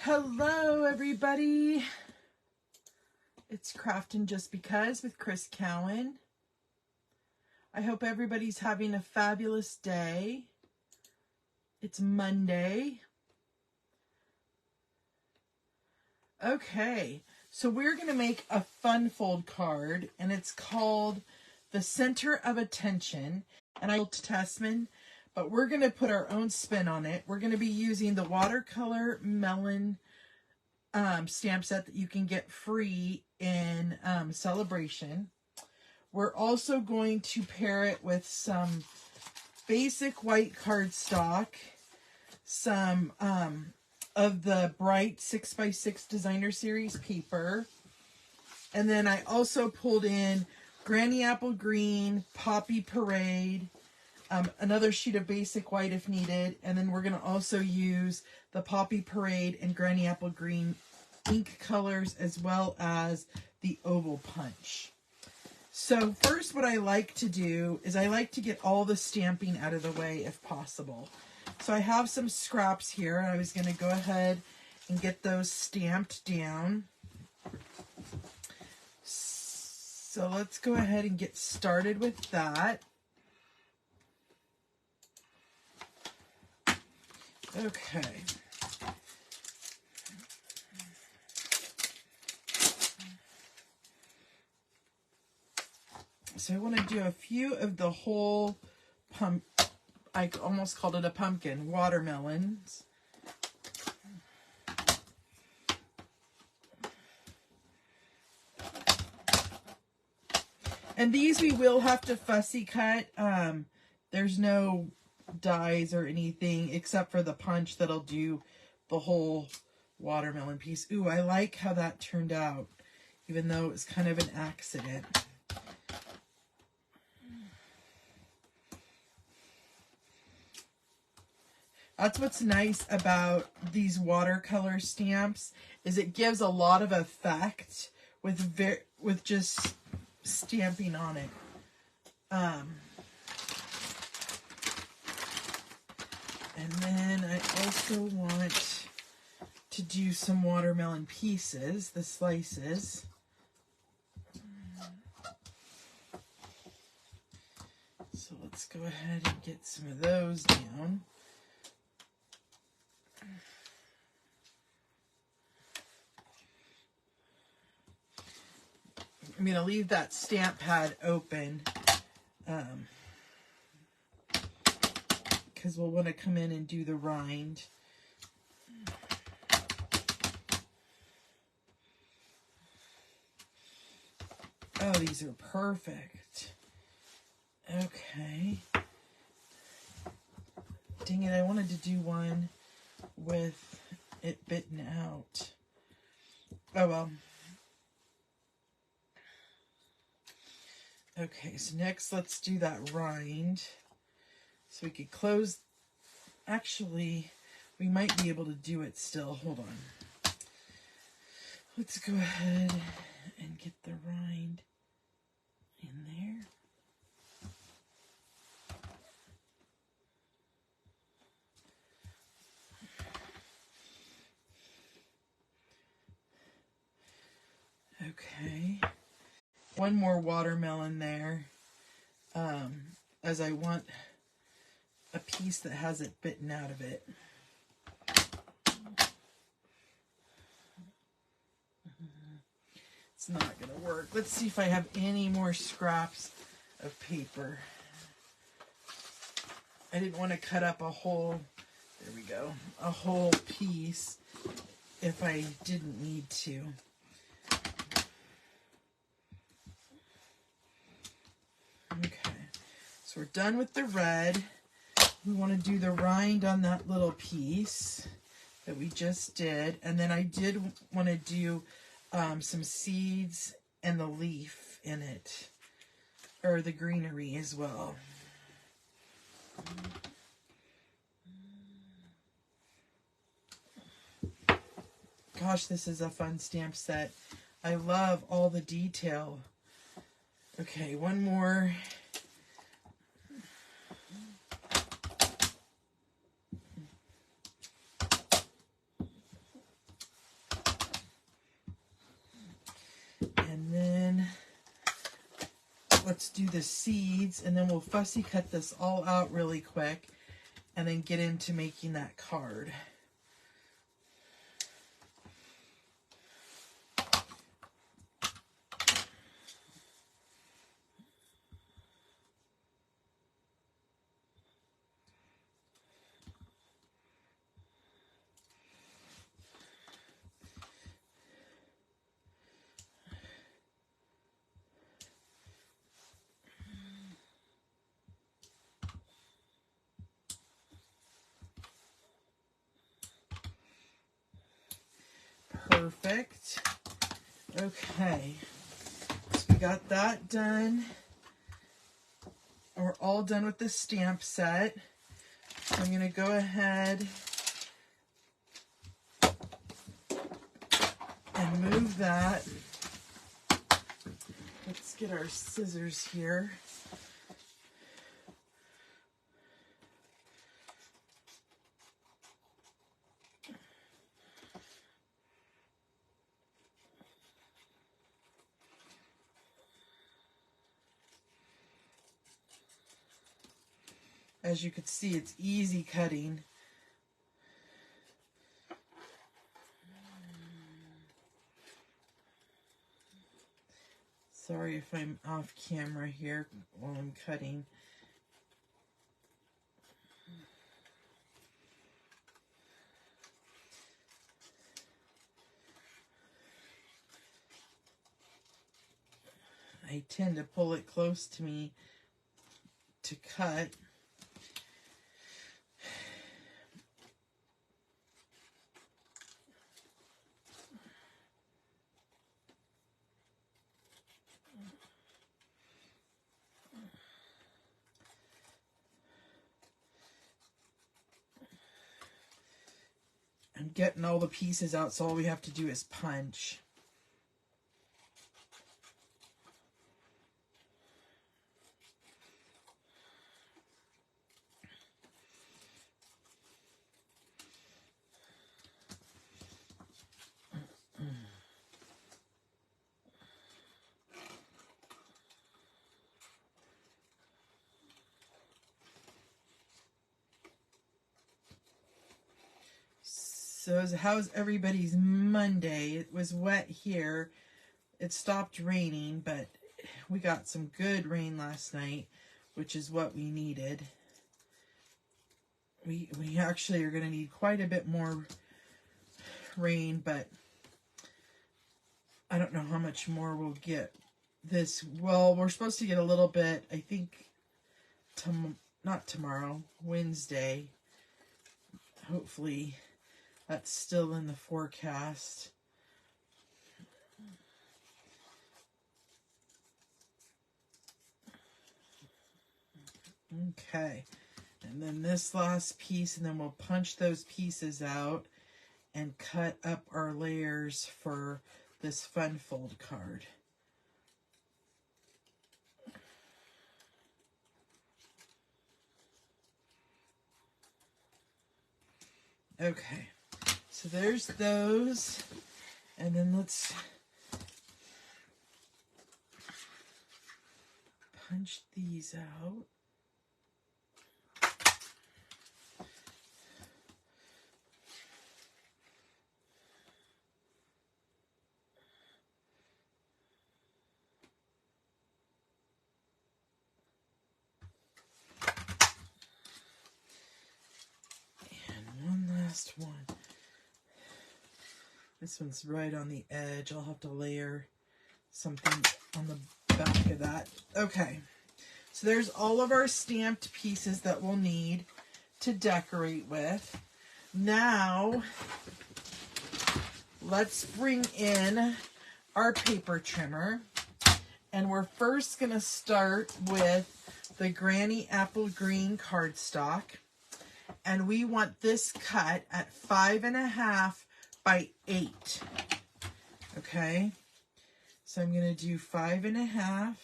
Hello everybody, it's Craftin' Just Because with Chris Cowan. I hope everybody's having a fabulous day. It's Monday. Okay, so we're going to make a fun fold card, and it's called The Center of Attention, and I to Testman, but we're going to put our own spin on it. We're going to be using the Watercolor Melon stamp set that you can get free in Celebration. We're also going to pair it with some basic white cardstock, some of the bright 6x6 designer series paper, and then I also pulled in Granny Apple Green, Poppy Parade, another sheet of basic white if needed, and then we're going to also use the Poppy Parade and Granny Apple Green ink colors as well as the oval punch. So first what I like to do is I like to get all the stamping out of the way if possible. So I have some scraps here. I was going to go ahead and get those stamped down. So let's go ahead and get started with that. Okay. So I want to do a few of the whole I almost called it a pumpkin, watermelons. And these we will have to fussy cut. There's no dies or anything except for the punch that'll do the whole watermelon piece. Ooh, I like how that turned out, even though it was kind of an accident. That's what's nice about these watercolor stamps, is it gives a lot of effect with just stamping on it. And then I also want to do some watermelon pieces, the slices. So let's go ahead and get some of those down. I'm going to leave that stamp pad open because we'll want to come in and do the rind. Oh, these are perfect. Okay. Dang it, I wanted to do one with it bitten out. Oh well. Okay, so next let's do that rind. So we could close, actually, we might be able to do it still. Hold on. Let's go ahead and get the rind in there. Okay. One more watermelon there, as I want a piece that has it bitten out of it. It's not going to work. Let's see if I have any more scraps of paper. I didn't want to cut up a whole, there we go, a whole piece if I didn't need to. Okay, so we're done with the red. We want to do the rind on that little piece that we just did. And then I did want to do some seeds and the leaf in it, or the greenery as well. Gosh, this is a fun stamp set. I love all the detail. Okay, one more. let's do the seeds, and then we'll fussy cut this all out really quick and then get into making that card. Perfect. Okay, so we got that done. We're all done with the stamp set. So I'm going to go ahead and move that. Let's get our scissors here. As you can see, it's easy cutting. Sorry if I'm off camera here while I'm cutting. I tend to pull it close to me to cut. I'm getting all the pieces out, so all we have to do is punch. So how's everybody's Monday? It was wet here. It stopped raining, but we got some good rain last night, which is what we needed. We actually are going to need quite a bit more rain, but I don't know how much more we'll get this. Well, we're supposed to get a little bit, I think, not tomorrow, Wednesday. Hopefully that's still in the forecast. Okay, and then this last piece, and then we'll punch those pieces out and cut up our layers for this fun fold card. Okay, so there's those, and then let's punch these out. Last one. This one's right on the edge. I'll have to layer something on the back of that. Okay, so there's all of our stamped pieces that we'll need to decorate with. Now, let's bring in our paper trimmer. And we're first going to start with the Granny Apple Green cardstock. And we want this cut at 5.5 by 8. Okay, so I'm going to do 5.5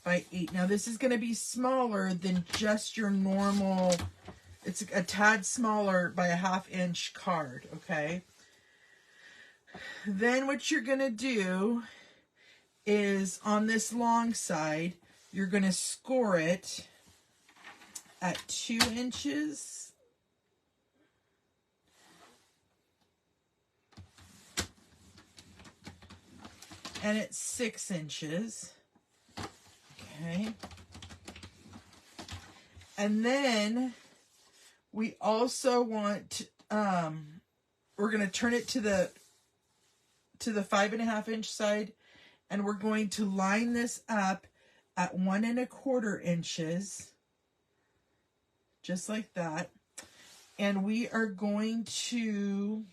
by 8. Now this is going to be smaller than just your normal. It's a tad smaller by a 1/2 inch card. Okay, Then what you're going to do is on this long side, you're going to score it at 2 inches. And it's 6 inches. Okay. And then we also want, we're going to turn it to the 5.5 inch side, and we're going to line this up at 1 1/4 inches, just like that. And we are going to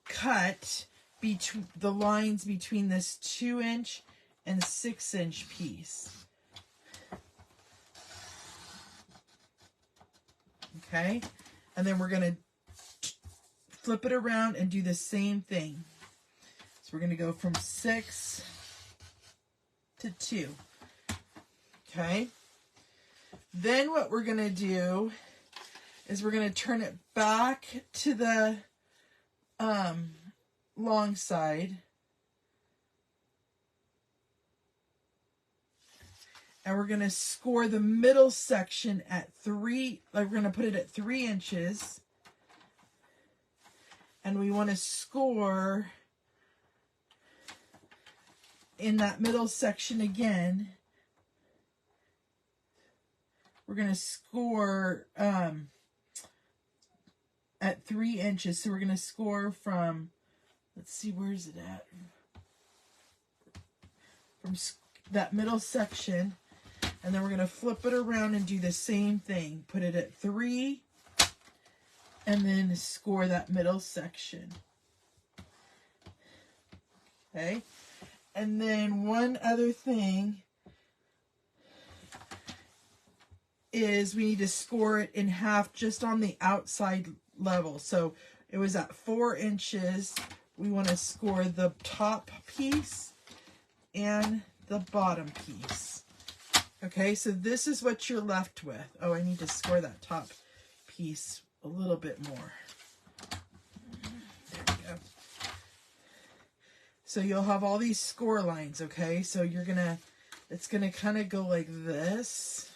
cut between the lines between this 2 inch and 6 inch piece. Okay, and then we're going to flip it around and do the same thing. So we're going to go from 6 to 2. Okay, then what we're going to do is we're going to turn it back to the long side, and we're going to score the middle section at 3, like we're going to put it at 3 inches, and we want to score in that middle section again. We're going to score at 3 inches. So we're going to score from, let's see, where is it at? From that middle section. And then we're going to flip it around and do the same thing. Put it at 3 and then score that middle section. Okay. And then one other thing is we need to score it in half just on the outside level. So it was at 4 inches. We want to score the top piece and the bottom piece. Okay, so this is what you're left with. Oh, I need to score that top piece a little bit more. There we go. So you'll have all these score lines, okay? So you're gonna, it's gonna kind of go like this.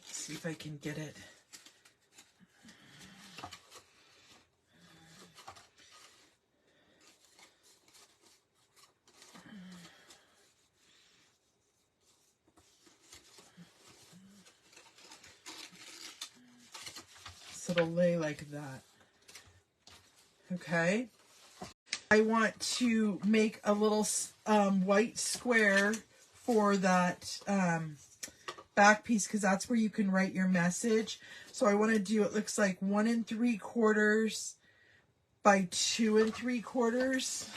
Let's see if I can get it. So it'll lay like that. Okay. I want to make a little white square for that back piece, because that's where you can write your message. So I want to do, it looks like 1 3/4 by 2 3/4.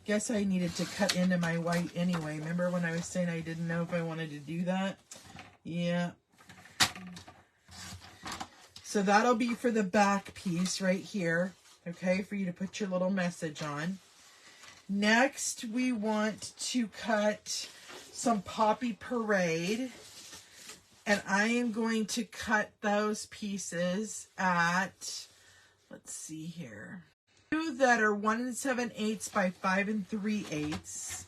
Guess I needed to cut into my white anyway. Remember when I was saying I didn't know if I wanted to do that? Yeah. So that'll be for the back piece right here, okay, for you to put your little message on. Next, we want to cut some Poppy Parade, and I am going to cut those pieces at, let's see here, that are 1 7/8 by 5 3/8.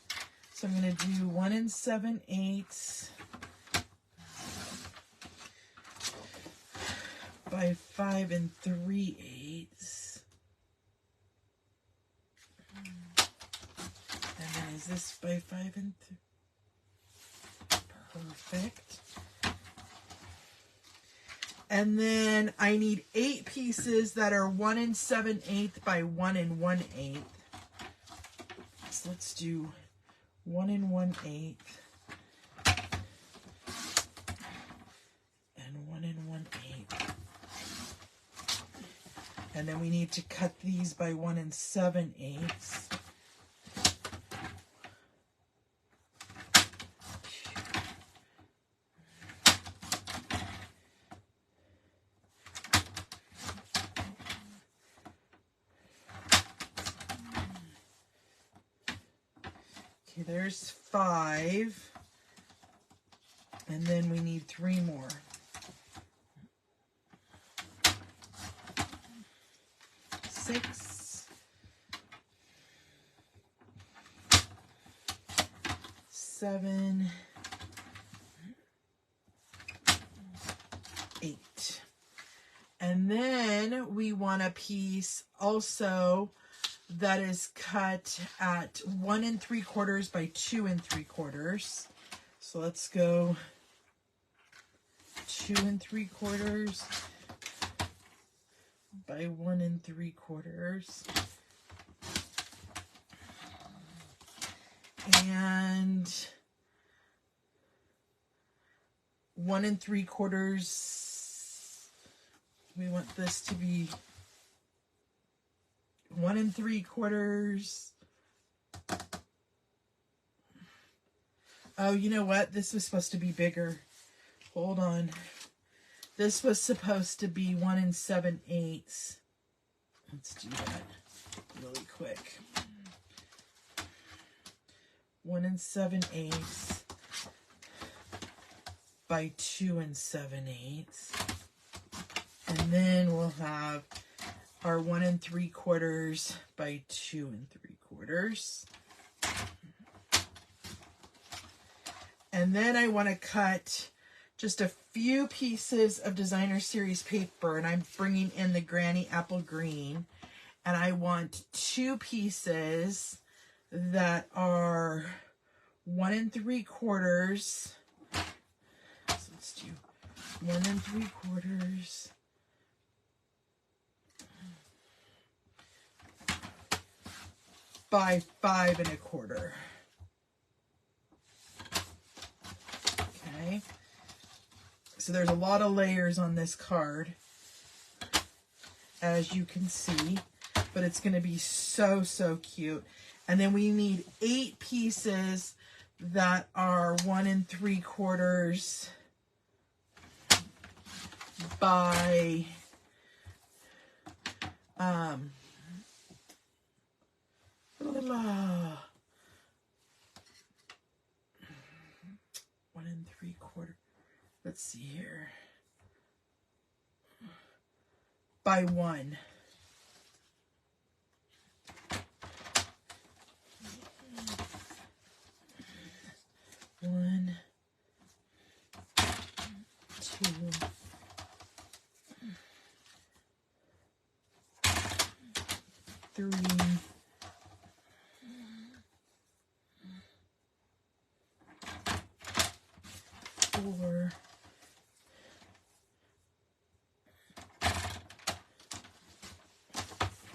So I'm going to do 1 7/8 by 5 3/8. And then is this by 5 3? Perfect. And then I need 8 pieces that are 1 7/8 by 1 1/8. So let's do 1 1/8 and 1 1/8. And then we need to cut these by 1 7/8. there's 5. And then we need 3 more. 6, 7, 8. And then we want a piece also that is cut at 1 3/4 by 2 3/4. So let's go 2 3/4 by 1 3/4. And 1 3/4. We want this to be 1 3/4. Oh, you know what? This was supposed to be bigger. Hold on. This was supposed to be 1 7/8. Let's do that really quick. 1 7/8 by 2 7/8. And then we'll have our 1 3/4 by 2 3/4. And then I want to cut just a few pieces of designer series paper, and I'm bringing in the Granny Apple Green, and I want 2 pieces that are 1 3/4. So let's do 1 3/4 by 5 1/4. Okay. So there's a lot of layers on this card, as you can see, but it's going to be so, so cute. And then we need 8 pieces that are 1 3/4 by 1 3/4. Let's see here. By 1. One, 2, 3, 4,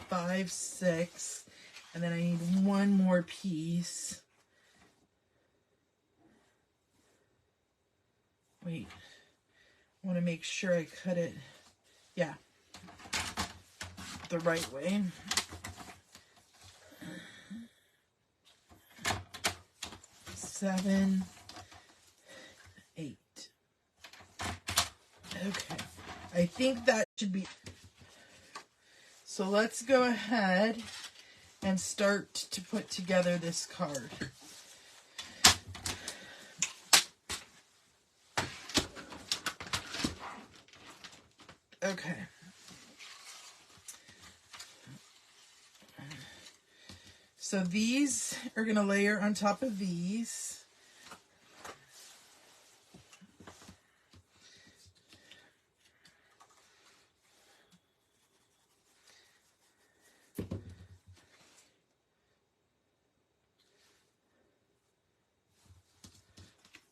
5, 6, and then I need 1 more piece. Wait, I want to make sure I cut it, yeah, the right way. Seven, 8. Okay, I think that should be. So let's go ahead and start to put together this card. Okay. So these are going to layer on top of these.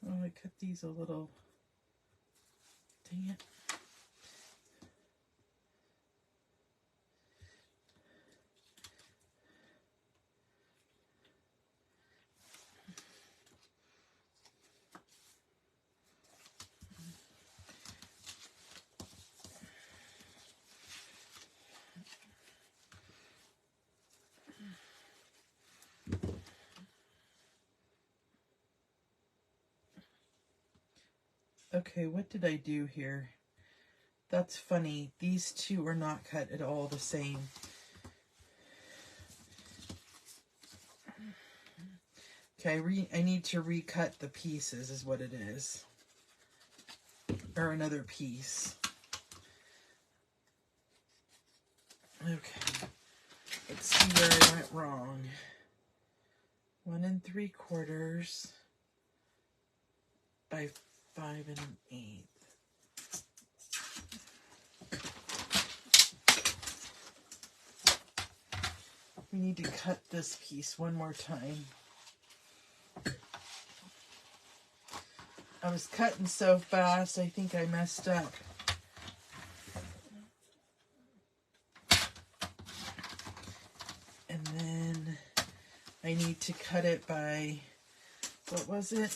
Oh, I cut these a little. Dang it. Okay, what did I do here? That's funny. These two are not cut at all the same. Okay, I need to recut the pieces is what it is. Or another piece. Okay. Let's see where I went wrong. 1 3/4 by 5 1/8. We need to cut this piece one more time. I was cutting so fast, I think I messed up. And then I need to cut it by, what was it?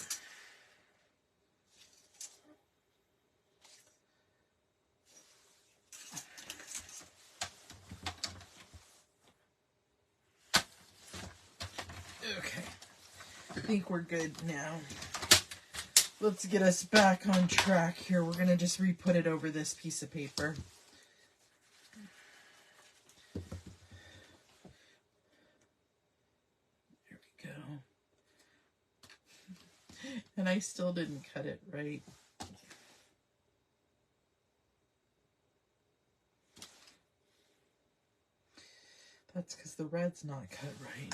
Okay, I think we're good now. Let's get us back on track here. We're going to just re-put it over this piece of paper. There we go. And I still didn't cut it right. That's because the red's not cut right.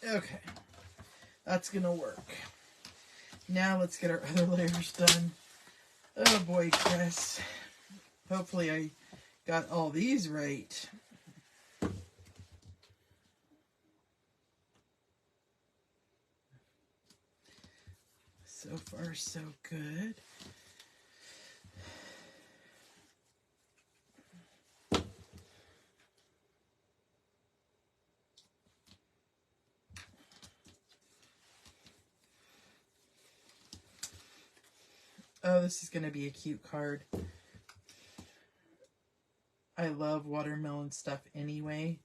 Okay, that's gonna work. Now let's get our other layers done. Oh boy, Chris. Hopefully I got all these right. So far, so good. Oh, this is going to be a cute card. I love watermelon stuff anyway.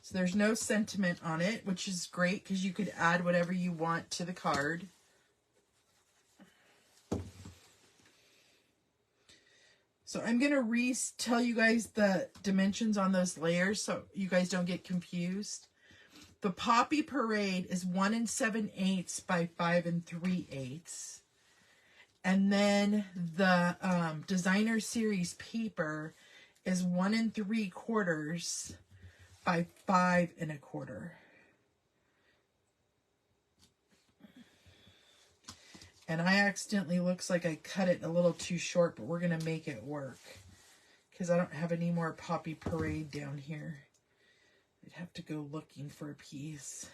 So there's no sentiment on it, which is great because you could add whatever you want to the card. So I'm going to tell you guys the dimensions on those layers so you guys don't get confused. The Poppy Parade is 1 7/8 by 5 3/8. And then the Designer Series paper is 1 3/4 by 5 1/4. And I accidentally, looks like I cut it a little too short, but we're going to make it work. Because I don't have any more Poppy Parade down here. I'd have to go looking for a piece.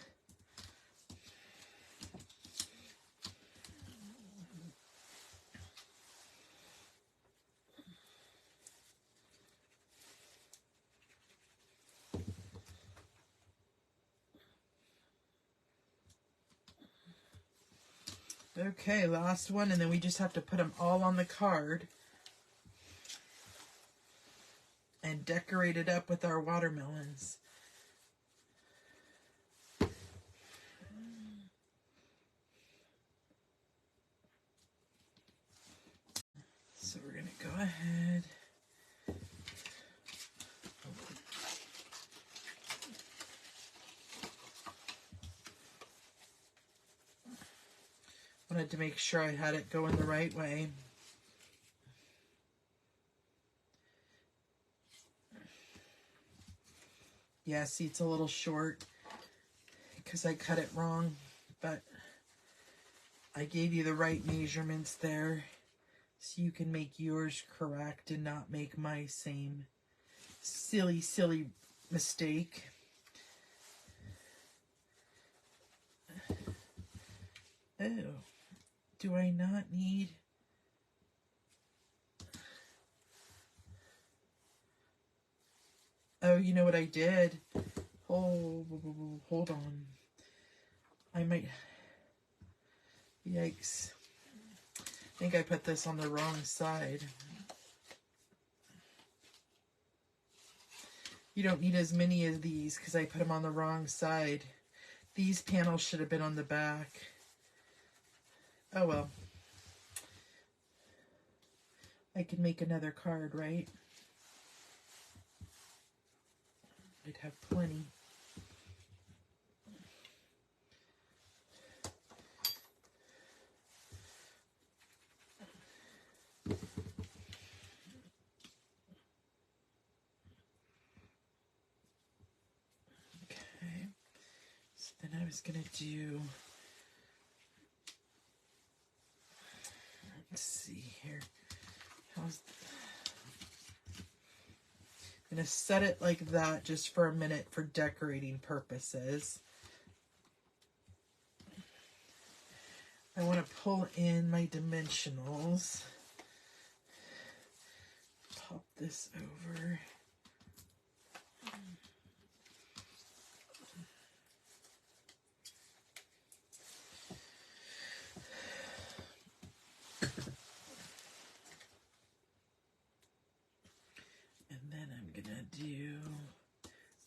Okay, last one, and then we just have to put them all on the card and decorate it up with our watermelons. So we're going to go ahead. Wanted to make sure I had it going the right way. Yeah, see, it's a little short because I cut it wrong, but I gave you the right measurements there so you can make yours correct and not make my same silly mistake. Oh, do I not need... Oh, you know what I did? Oh, hold on. I might... Yikes. I think I put this on the wrong side. You don't need as many of these because I put them on the wrong side. These panels should have been on the back. Oh well. I could make another card, right? I'd have plenty. Okay. So then I was going to do, let's see here. I'm going to set it like that just for a minute for decorating purposes. I want to pull in my dimensionals. Pop this over. Do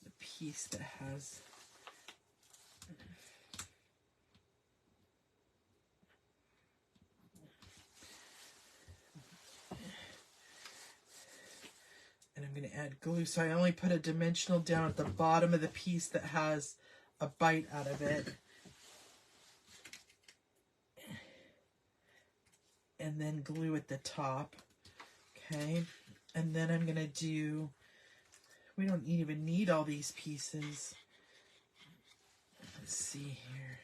the piece that has and I'm going to add glue, so I only put a dimensional down at the bottom of the piece that has a bite out of it, and then glue at the top. Okay, and then I'm going to do, we don't even need all these pieces. Let's see here.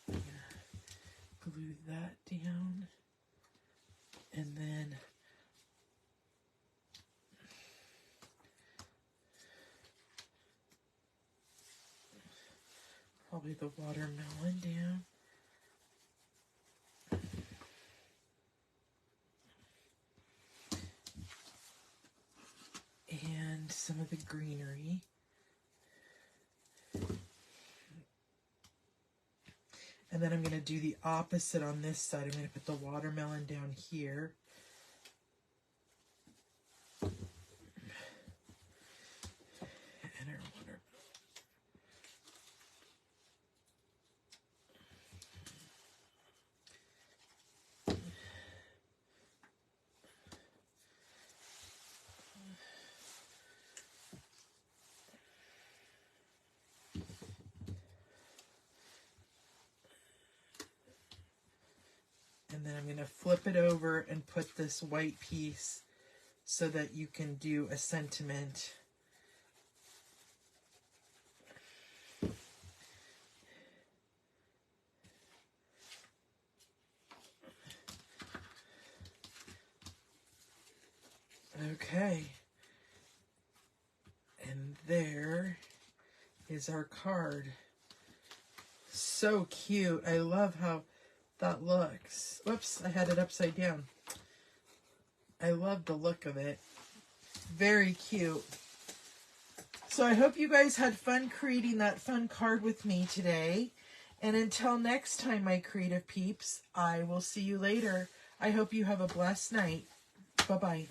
I'm gonna glue that down. And then probably the watermelon down. And some of the greenery. And then I'm going to do the opposite on this side. I'm going to put the watermelon down here. And our water. And then I'm going to flip it over and put this white piece so that you can do a sentiment. Okay. And there is our card. So cute. I love how that looks. Whoops, I had it upside down. I love the look of it. Very cute. So I hope you guys had fun creating that fun card with me today. And until next time, my creative peeps, I will see you later. I hope you have a blessed night. Bye-bye.